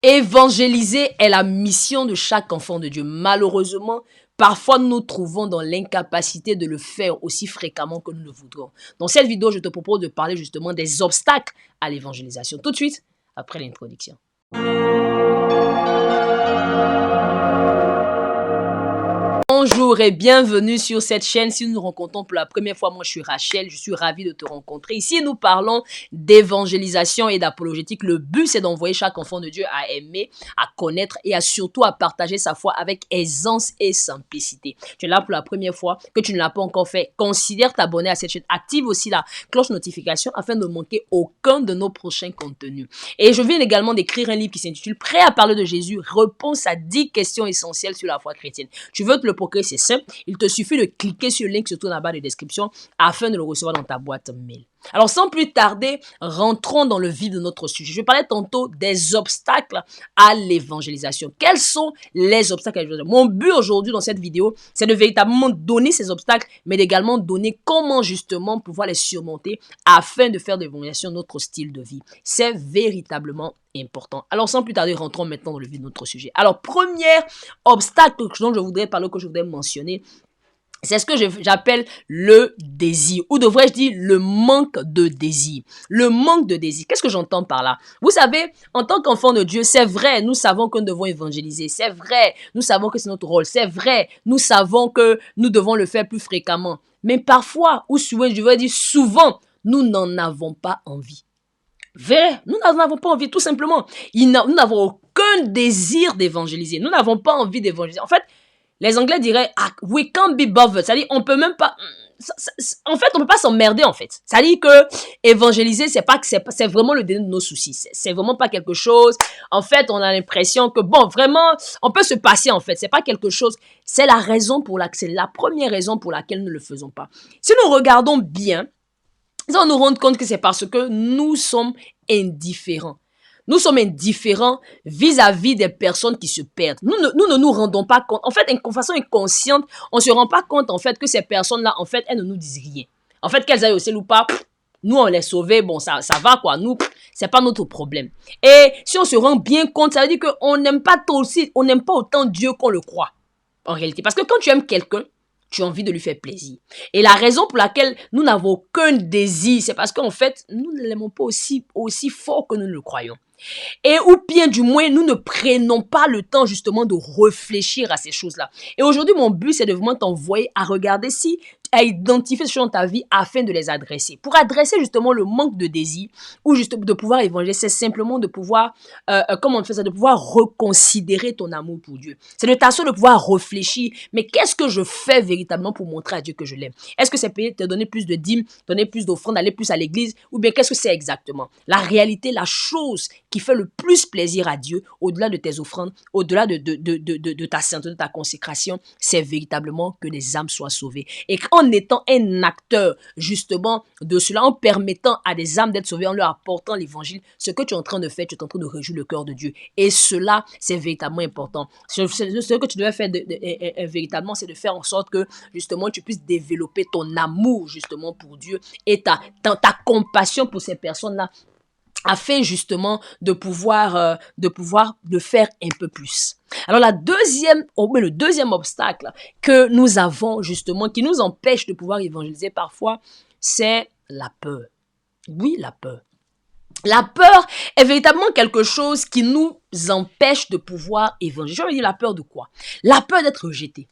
Évangéliser est la mission de chaque enfant de Dieu. Malheureusement, parfois nous nous trouvons dans l'incapacité de le faire aussi fréquemment que nous le voudrons. Dans cette vidéo, je te propose de parler justement des obstacles à l'évangélisation. Tout de suite, après l'introduction. Bonjour et bienvenue sur cette chaîne. Si nous nous rencontrons pour la première fois, moi je suis Rachel, je suis ravie de te rencontrer. Ici, nous parlons d'évangélisation et d'apologétique. Le but, c'est d'envoyer chaque enfant de Dieu à aimer, à connaître et surtout à partager sa foi avec aisance et simplicité. Tu es là pour la première fois, que tu ne l'as pas encore fait, considère t'abonner à cette chaîne. Active aussi la cloche notification afin de ne manquer aucun de nos prochains contenus. Et je viens également d'écrire un livre qui s'intitule « Prêt à parler de Jésus, réponse à 10 questions essentielles sur la foi chrétienne ». Tu veux te le procurer, c'est simple. Il te suffit de cliquer sur le lien qui se trouve dans la barre de description afin de le recevoir dans ta boîte mail. Alors, sans plus tarder, rentrons dans le vif de notre sujet. Je parlais tantôt des obstacles à l'évangélisation. Quels sont les obstacles à l'évangélisation? Mon but aujourd'hui dans cette vidéo, c'est de véritablement donner ces obstacles, mais également donner comment justement pouvoir les surmonter afin de faire de l'évangélisation notre style de vie. C'est véritablement important. Alors, sans plus tarder, rentrons maintenant dans le vif de notre sujet. Alors, premier obstacle dont je voudrais parler, que je voudrais mentionner, c'est ce que j'appelle le désir, ou devrais-je dire le manque de désir. Le manque de désir, qu'est-ce que j'entends par là? Vous savez, en tant qu'enfant de Dieu, c'est vrai, nous savons que nous devons évangéliser. C'est vrai, nous savons que c'est notre rôle. C'est vrai, nous savons que nous devons le faire plus fréquemment. Mais parfois, ou souvent, je veux dire souvent, nous n'en avons pas envie. Vrai, nous n'en avons pas envie, tout simplement. Nous n'avons aucun désir d'évangéliser. Nous n'avons pas envie d'évangéliser. En fait, les Anglais diraient ah, « we can't be bothered ». C'est-à-dire, on peut même pas... En fait, on peut pas s'emmerder, en fait. C'est-à-dire que évangéliser, c'est vraiment le dernier de nos soucis. C'est vraiment pas quelque chose... En fait, on a l'impression que, bon, vraiment, on peut se passer, en fait. C'est pas quelque chose... C'est la raison pour laquelle... C'est la première raison pour laquelle nous ne le faisons pas. Si nous regardons bien, on nous rend compte que c'est parce que nous sommes indifférents. Nous sommes indifférents vis-à-vis des personnes qui se perdent. Nous ne nous rendons pas compte. En fait, de façon inconsciente, on ne se rend pas compte, en fait, que ces personnes-là, en fait, elles ne nous disent rien. En fait, qu'elles aillent au ciel ou pas, nous, on les sauve, bon, ça va, quoi. Nous, c'est pas notre problème. Et si on se rend bien compte, ça veut dire qu'on n'aime pas on n'aime pas autant Dieu qu'on le croit, en réalité. Parce que quand tu aimes quelqu'un, tu as envie de lui faire plaisir. Et la raison pour laquelle nous n'avons aucun désir, c'est parce qu'en fait, nous ne l'aimons pas aussi fort que nous le croyons. Et ou bien du moins, nous ne prenons pas le temps justement de réfléchir à ces choses-là. Et aujourd'hui, mon but, c'est de vraiment t'envoyer à regarder à identifier ces choses dans ta vie afin de les adresser. Pour adresser justement le manque de désir ou juste de pouvoir évangéliser, c'est simplement de pouvoir, comment on fait ça, de pouvoir reconsidérer ton amour pour Dieu. C'est de t'assurer de pouvoir réfléchir, mais qu'est-ce que je fais véritablement pour montrer à Dieu que je l'aime? Est-ce que c'est payer, te donner plus de dîmes, donner plus d'offrandes, aller plus à l'église, ou bien qu'est-ce que c'est exactement? La réalité, la chose qui fait le plus plaisir à Dieu, au-delà de tes offrandes, au-delà de ta sainteté, de ta consécration, c'est véritablement que les âmes soient sauvées. Et en étant un acteur, justement, de cela, en permettant à des âmes d'être sauvées, en leur apportant l'évangile, ce que tu es en train de faire, tu es en train de réjouir le cœur de Dieu. Et cela, c'est véritablement important. Ce que tu devais faire véritablement, c'est de faire en sorte que, justement, tu puisses développer ton amour, justement, pour Dieu et ta compassion pour ces personnes-là, afin justement de pouvoir le faire un peu plus. Alors le deuxième obstacle que nous avons justement, qui nous empêche de pouvoir évangéliser parfois, c'est la peur. Oui, la peur. La peur est véritablement quelque chose qui nous empêche de pouvoir évangéliser. Je veux dire la peur de quoi? La peur d'être rejeté,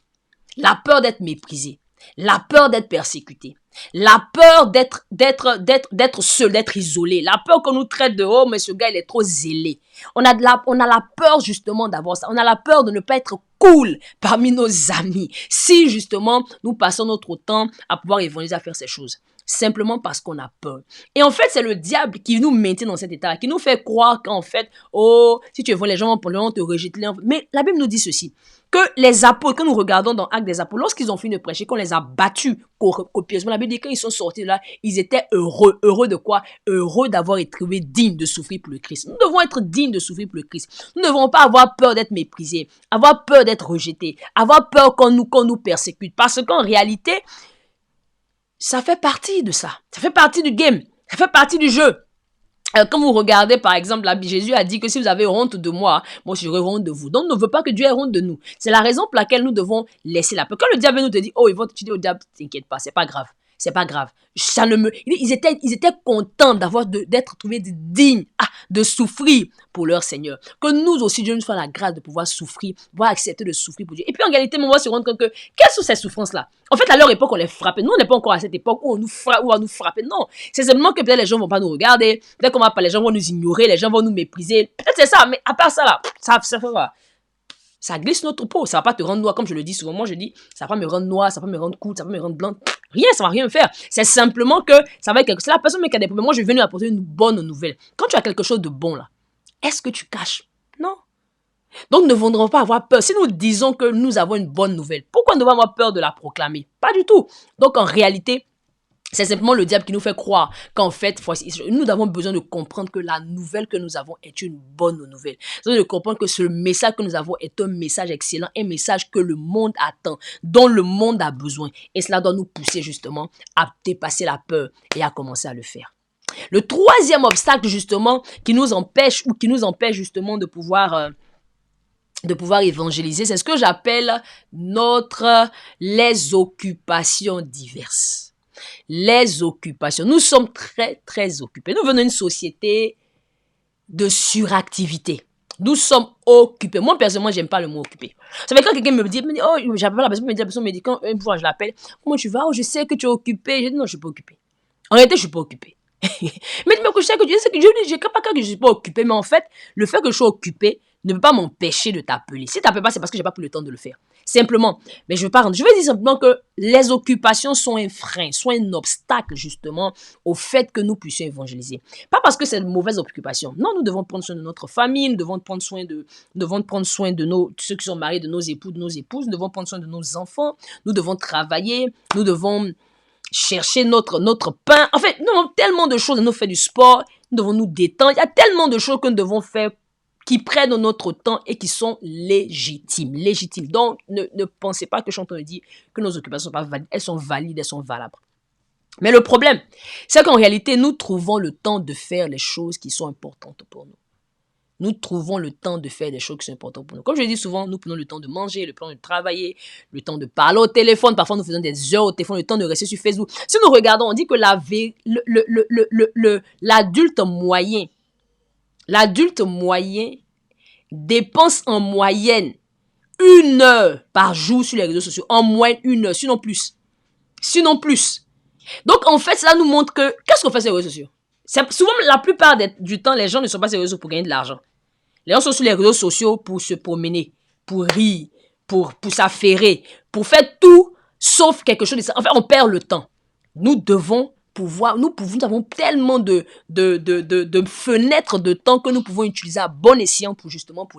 la peur d'être méprisé, la peur d'être persécuté, la peur d'être seul, d'être isolé, la peur qu'on nous traite de oh mais ce gars il est trop zélé. On a la peur justement d'avoir ça. On a la peur de ne pas être cool parmi nos amis si justement nous passons notre temps à pouvoir évangéliser, à faire ces choses. Simplement parce qu'on a peur. Et en fait, c'est le diable qui nous maintient dans cet état, qui nous fait croire qu'en fait, oh, si tu évangélises, les gens vont te rejeter. Mais la Bible nous dit ceci, que les apôtres, quand nous regardons dans Actes des apôtres, lorsqu'ils ont fini de prêcher, qu'on les a battus copieusement, la Bible dit que quand ils sont sortis de là, ils étaient heureux. Heureux de quoi? Heureux d'avoir été dignes de souffrir pour le Christ. Nous devons être dignes de souffrir pour le Christ. Nous ne devons pas avoir peur d'être méprisés, avoir peur d'être rejetés, avoir peur qu'on nous persécute. Parce qu'en réalité, ça fait partie de ça. Ça fait partie du game. Ça fait partie du jeu. Quand vous regardez, par exemple, Jésus a dit que si vous avez honte de moi, moi j'aurai honte de vous. Donc, on ne veut pas que Dieu ait honte de nous. C'est la raison pour laquelle nous devons laisser la peur. Quand le diable nous te dit, oh, ils vont te dire au diable, t'inquiète pas, c'est pas grave. C'est pas grave. Ça ne me... Ils étaient contents d'être trouvés dignes de souffrir pour leur Seigneur. Que nous aussi, Dieu nous fasse la grâce de pouvoir souffrir, de pouvoir accepter de souffrir pour Dieu. Et puis en réalité, on va se rendre compte que, quelles sont ces souffrances-là? En fait, à leur époque, on les frappait. Nous, on n'est pas encore à cette époque où on nous frappe, où on nous frappait. Non. C'est simplement que peut-être les gens vont pas nous regarder, peut-être qu'on va pas, les gens vont nous ignorer, les gens vont nous mépriser. Peut-être c'est ça, mais à part ça, là, ça glisse notre peau, ça va pas te rendre noir, comme je le dis souvent. Moi, je dis, ça va pas me rendre noir, ça va pas me rendre cool, ça va pas me rendre blanc. Rien, ça va rien faire. C'est simplement que ça va être quelque chose. La personne qui a des problèmes, moi, je vais venir apporter une bonne nouvelle. Quand tu as quelque chose de bon, là, est-ce que tu caches? Non. Donc, ne voudrons pas avoir peur. Si nous disons que nous avons une bonne nouvelle, pourquoi nous devons avoir peur de la proclamer? Pas du tout. Donc, en réalité, c'est simplement le diable qui nous fait croire qu'en fait, nous avons besoin de comprendre que la nouvelle que nous avons est une bonne nouvelle. Nous avons de comprendre que ce message que nous avons est un message excellent, un message que le monde attend, dont le monde a besoin. Et cela doit nous pousser justement à dépasser la peur et à commencer à le faire. Le troisième obstacle justement qui nous empêche justement de pouvoir évangéliser, c'est ce que j'appelle les occupations diverses. Les occupations. Nous sommes très, très occupés. Nous venons d'une société de suractivité. Nous sommes occupés. Moi, personnellement, j'aime pas le mot occupé. Ça fait quand quelqu'un me dit, oh, j'appelle la personne me dit, quand une fois je l'appelle, comment tu vas? Oh, je sais que tu es occupé. Je dis, non, je suis pas occupé. En réalité, je suis pas occupé. Mais je sais que tu sais que je ne pas que je suis pas occupé, mais en fait, le fait que je sois occupé ne peut pas m'empêcher de t'appeler. Si tu n'appelles pas, c'est parce que j'ai pas pris le temps de le faire. Simplement. Mais je veux pas rendre. Je veux dire simplement que les occupations sont un frein, sont un obstacle, justement, au fait que nous puissions évangéliser. Pas parce que c'est une mauvaise occupation. Non, nous devons prendre soin de notre famille, nous devons prendre soin de ceux qui sont mariés, de nos époux, de nos épouses, nous devons prendre soin de nos enfants, nous devons travailler, nous devons chercher notre pain. En fait, nous avons tellement de choses. Nous faisons du sport, nous devons nous détendre. Il y a tellement de choses que nous devons faire qui prennent notre temps et qui sont légitimes. Donc, ne pensez pas que je suis en train de dire que nos occupations sont pas valides. Elles sont valides, elles sont valables. Mais le problème, c'est qu'en réalité, nous trouvons le temps de faire les choses qui sont importantes pour nous. Nous trouvons le temps de faire des choses qui sont importantes pour nous. Comme je le dis souvent, nous prenons le temps de manger, le temps de travailler, le temps de parler au téléphone. Parfois, nous faisons des heures au téléphone, le temps de rester sur Facebook. Si nous regardons, on dit que l'adulte moyen dépense en moyenne 1 heure par jour sur les réseaux sociaux. En moyenne 1 heure, sinon plus. Donc, en fait, cela nous montre que, qu'est-ce qu'on fait sur les réseaux sociaux? Souvent, la plupart du temps, les gens ne sont pas sur les réseaux pour gagner de l'argent. Les gens sont sur les réseaux sociaux pour se promener, pour rire, pour s'affairer, pour faire tout sauf quelque chose de ça. En fait, on perd le temps. Nous avons tellement de fenêtres de temps que nous pouvons utiliser à bon escient pour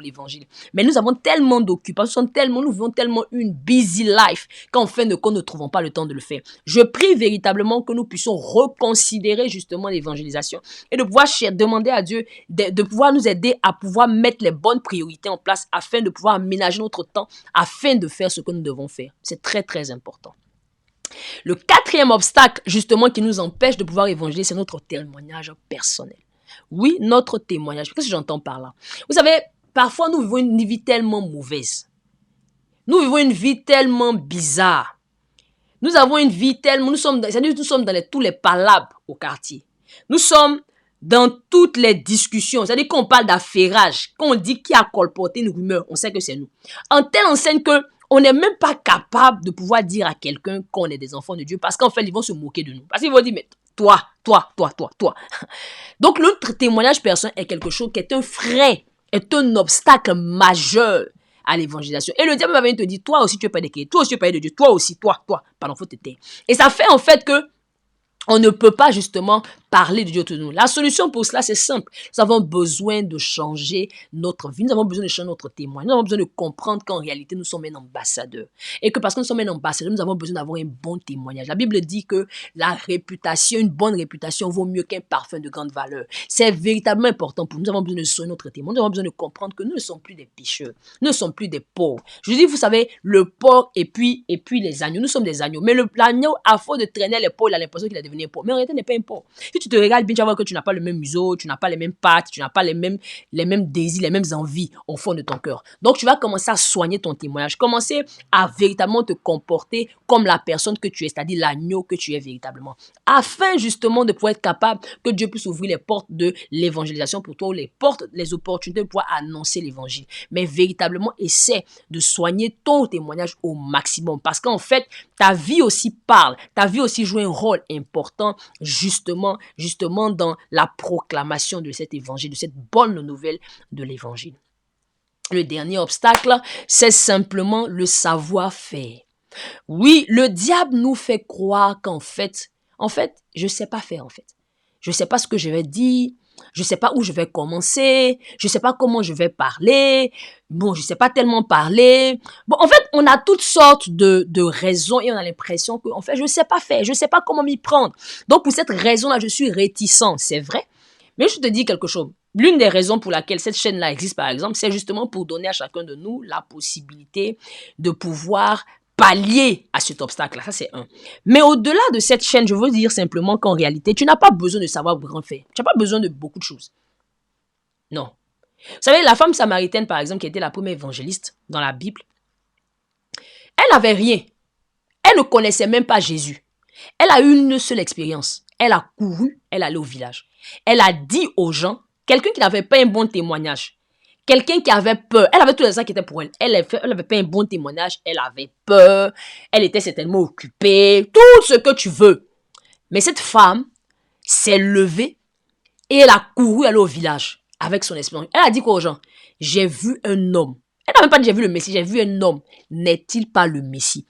l'évangile. Mais nous avons tellement d'occupations, nous vivons tellement une busy life qu'en fin de compte, nous ne trouvons pas le temps de le faire. Je prie véritablement que nous puissions reconsidérer justement l'évangélisation et de pouvoir demander à Dieu de pouvoir nous aider à pouvoir mettre les bonnes priorités en place afin de pouvoir aménager notre temps, afin de faire ce que nous devons faire. C'est très, très important. Le quatrième obstacle, justement, qui nous empêche de pouvoir évangéliser, c'est notre témoignage personnel. Oui, notre témoignage. Qu'est-ce que j'entends par là? Vous savez, parfois, nous vivons une vie tellement mauvaise. Nous vivons une vie tellement bizarre. Nous avons une vie tellement... Nous sommes dans tous les palabres au quartier. Nous sommes dans toutes les discussions. C'est-à-dire qu'on parle d'affairage. Quand on dit qui a colporté une rumeur, on sait que c'est nous. En telle enseigne que on n'est même pas capable de pouvoir dire à quelqu'un qu'on est des enfants de Dieu parce qu'en fait, ils vont se moquer de nous. Parce qu'ils vont dire, mais toi. Donc, notre témoignage personnel est quelque chose qui est un frein, est un obstacle majeur à l'évangélisation. Et le diable va venir te dire, toi aussi tu es pas de Dieu, toi aussi tu es pas de Dieu, toi aussi, toi. Pardon, faut te taire. Et ça fait en fait que on ne peut pas justement parler de Dieu autour de nous. La solution pour cela, c'est simple. Nous avons besoin de changer notre vie. Nous avons besoin de changer notre témoin. Nous avons besoin de comprendre qu'en réalité, nous sommes un ambassadeur. Et que parce que nous sommes un ambassadeur, nous avons besoin d'avoir un bon témoignage. La Bible dit que une bonne réputation vaut mieux qu'un parfum de grande valeur. C'est véritablement important pour nous. Nous avons besoin de soigner notre témoin. Nous avons besoin de comprendre que nous ne sommes plus des pécheurs. Nous ne sommes plus des pauvres. Je dis, vous savez, le porc et puis les agneaux. Nous sommes des agneaux. Mais l'agneau, à force de traîner les pauvres, il a l'impression qu'il est devenu amener un poids. Mais en réalité, n'est pas un poids. Si tu te regardes bien, tu vas voir que tu n'as pas le même museau, tu n'as pas les mêmes pattes, tu n'as pas les mêmes désirs, les mêmes envies au fond de ton cœur. Donc, tu vas commencer à soigner ton témoignage, commencer à véritablement te comporter comme la personne que tu es, c'est-à-dire l'agneau que tu es véritablement. Afin justement de pouvoir être capable que Dieu puisse ouvrir les portes de l'évangélisation pour toi, ou les portes, les opportunités de pouvoir annoncer l'évangile. Mais véritablement, essaie de soigner ton témoignage au maximum. Parce qu'en fait, ta vie aussi parle. Ta vie aussi joue un rôle important justement dans la proclamation de cet évangile, de cette bonne nouvelle de l'évangile. Le dernier obstacle, c'est simplement le savoir-faire. Oui, le diable nous fait croire qu'en fait, je ne sais pas faire en fait. Je ne sais pas ce que je vais dire, je ne sais pas où je vais commencer, je ne sais pas comment je vais parler, bon, je ne sais pas tellement parler. Bon, en fait, on a toutes sortes de raisons et on a l'impression que, en fait, je ne sais pas faire, je ne sais pas comment m'y prendre. Donc, pour cette raison-là, je suis réticent, c'est vrai. Mais je te dis quelque chose. L'une des raisons pour laquelle cette chaîne-là existe, par exemple, c'est justement pour donner à chacun de nous la possibilité de pouvoir pallier à cet obstacle-là. Ça, c'est un. Mais au-delà de cette chaîne, je veux dire simplement qu'en réalité, tu n'as pas besoin de savoir grand faire. Tu n'as pas besoin de beaucoup de choses. Non. Vous savez, la femme samaritaine, par exemple, qui était la première évangéliste dans la Bible, elle n'avait rien. Elle ne connaissait même pas Jésus. Elle a eu une seule expérience. Elle a couru, elle allait au village. Elle a dit aux gens, quelqu'un qui n'avait pas un bon témoignage, quelqu'un qui avait peur, elle avait tout ça qui était pour elle. Elle n'avait pas un bon témoignage, elle avait peur, elle était certainement occupée, tout ce que tu veux. Mais cette femme s'est levée et elle a couru aller au village avec son expérience. Elle a dit quoi aux gens? J'ai vu un homme. Elle n'a même pas dit j'ai vu le Messie, j'ai vu un homme. N'est-il pas le Messie?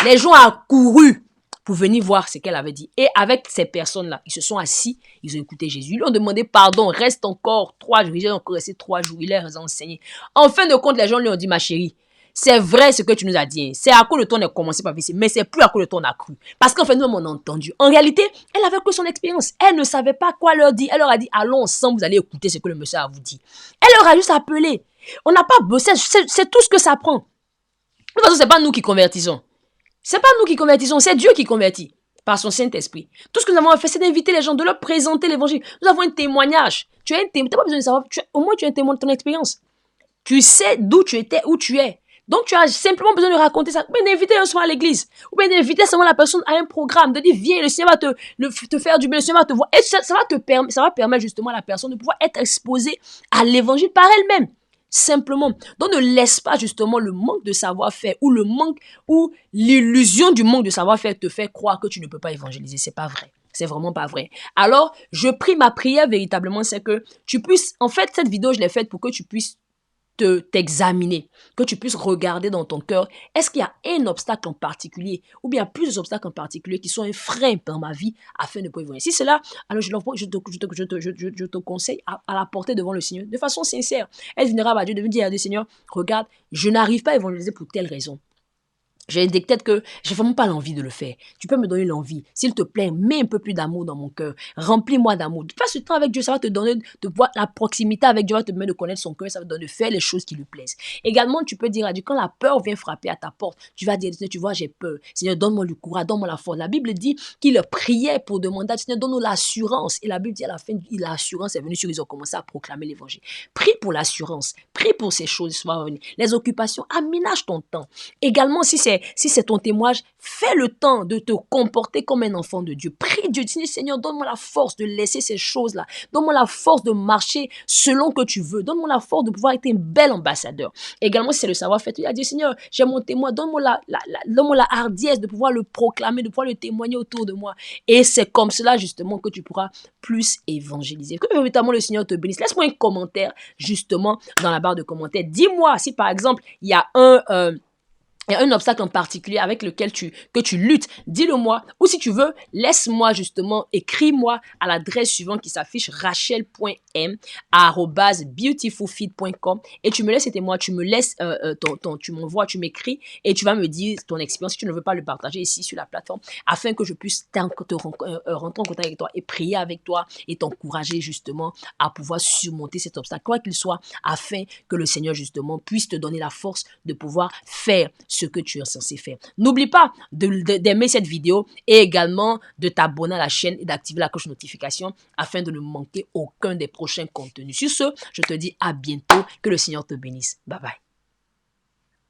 Les gens ont couru pour venir voir ce qu'elle avait dit. Et avec ces personnes-là, ils se sont assis, ils ont écouté Jésus. Ils lui ont demandé pardon, reste encore 3 jours. Ils ont encore resté 3 jours, il leur a enseigné. En fin de compte, les gens lui ont dit, ma chérie, c'est vrai ce que tu nous as dit. C'est à cause de toi on a commencé par ici, mais c'est plus à cause de toi on a cru. Parce qu'en fait, nous, on a entendu. En réalité, elle avait que son expérience. Elle ne savait pas quoi leur dire. Elle leur a dit, allons ensemble, vous allez écouter ce que le monsieur a vous dit. Elle leur a juste appelé. On n'a pas bossé, c'est tout ce que ça prend. De toute façon, c'est pas nous qui convertissons. C'est pas nous qui convertissons, c'est Dieu qui convertit par son Saint-Esprit. Tout ce que nous avons fait, c'est d'inviter les gens, de leur présenter l'évangile. Nous avons un témoignage. Tu as un témoignage, tu n'as pas besoin de savoir, au moins tu as un témoin de ton expérience. Tu sais d'où tu étais, où tu es. Donc tu as simplement besoin de raconter ça, ou bien d'inviter un soir à l'église, ou bien d'inviter seulement la personne à un programme, de dire viens, le Seigneur va te faire du bien, le Seigneur va te voir. Et ça va permettre justement à la personne de pouvoir être exposée à l'évangile par elle-même. Simplement. Donc ne laisse pas justement le manque de savoir-faire ou l'illusion du manque de savoir-faire te faire croire que tu ne peux pas évangéliser. C'est pas vrai. C'est vraiment pas vrai. Alors, je prie, ma prière véritablement, c'est que tu puisses, en fait, cette vidéo, je l'ai faite pour que tu puisses t'examiner, que tu puisses regarder dans ton cœur, est-ce qu'il y a un obstacle en particulier ou bien plusieurs obstacles en particulier qui sont un frein dans ma vie afin de pouvoir évoluer. Si c'est là, alors je te conseille à la porter devant le Seigneur de façon sincère. Être vulnérable à Dieu, de me dire à Dieu, Seigneur, regarde, je n'arrive pas à évangéliser pour telle raison. J'ai dit peut-être que j'ai vraiment pas l'envie de le faire. Tu peux me donner l'envie. S'il te plaît, mets un peu plus d'amour dans mon cœur. Remplis-moi d'amour. Passe ce temps avec Dieu. Ça va te donner de voir la proximité avec Dieu. Ça va te permettre de connaître son cœur. Ça va te donner de faire les choses qui lui plaisent. Également, tu peux dire à Dieu, quand la peur vient frapper à ta porte, tu vas dire, tu vois, j'ai peur. Seigneur, donne-moi le courage, donne-moi la force. La Bible dit qu'il priait pour demander à Seigneur, donne-nous l'assurance. Et la Bible dit à la fin, l'assurance est venue sur eux. Ils ont commencé à proclamer l'évangile. Prie pour l'assurance. Prie pour ces choses. Les occupations, aménage ton temps. Également, si c'est ton témoignage, fais le temps de te comporter comme un enfant de Dieu. Prie Dieu, dis Seigneur, donne-moi la force de laisser ces choses-là. Donne-moi la force de marcher selon que tu veux. Donne-moi la force de pouvoir être un bel ambassadeur. Également, si c'est le savoir-faire, tu dis à Dieu, Seigneur, j'ai mon témoin, donne-moi la hardiesse de pouvoir le proclamer, de pouvoir le témoigner autour de moi. Et c'est comme cela, justement, que tu pourras plus évangéliser. Que véritablement le Seigneur te bénisse. Laisse-moi un commentaire, justement, dans la barre de commentaires. Dis-moi si, par exemple, il y a un obstacle en particulier avec lequel que tu luttes, dis-le-moi. Ou si tu veux, laisse-moi justement, écris-moi à l'adresse suivante qui s'affiche rachel.m@beautifulfeed.com et tu me laisses moi, tu me laisses tu m'envoies, tu m'écris et tu vas me dire ton expérience si tu ne veux pas le partager ici sur la plateforme afin que je puisse rentrer en contact avec toi et prier avec toi et t'encourager justement à pouvoir surmonter cet obstacle, quoi qu'il soit, afin que le Seigneur justement puisse te donner la force de pouvoir faire ce que tu es censé faire. N'oublie pas d'aimer cette vidéo et également de t'abonner à la chaîne et d'activer la cloche de notification afin de ne manquer aucun des prochains contenus. Sur ce, je te dis à bientôt. Que le Seigneur te bénisse. Bye bye.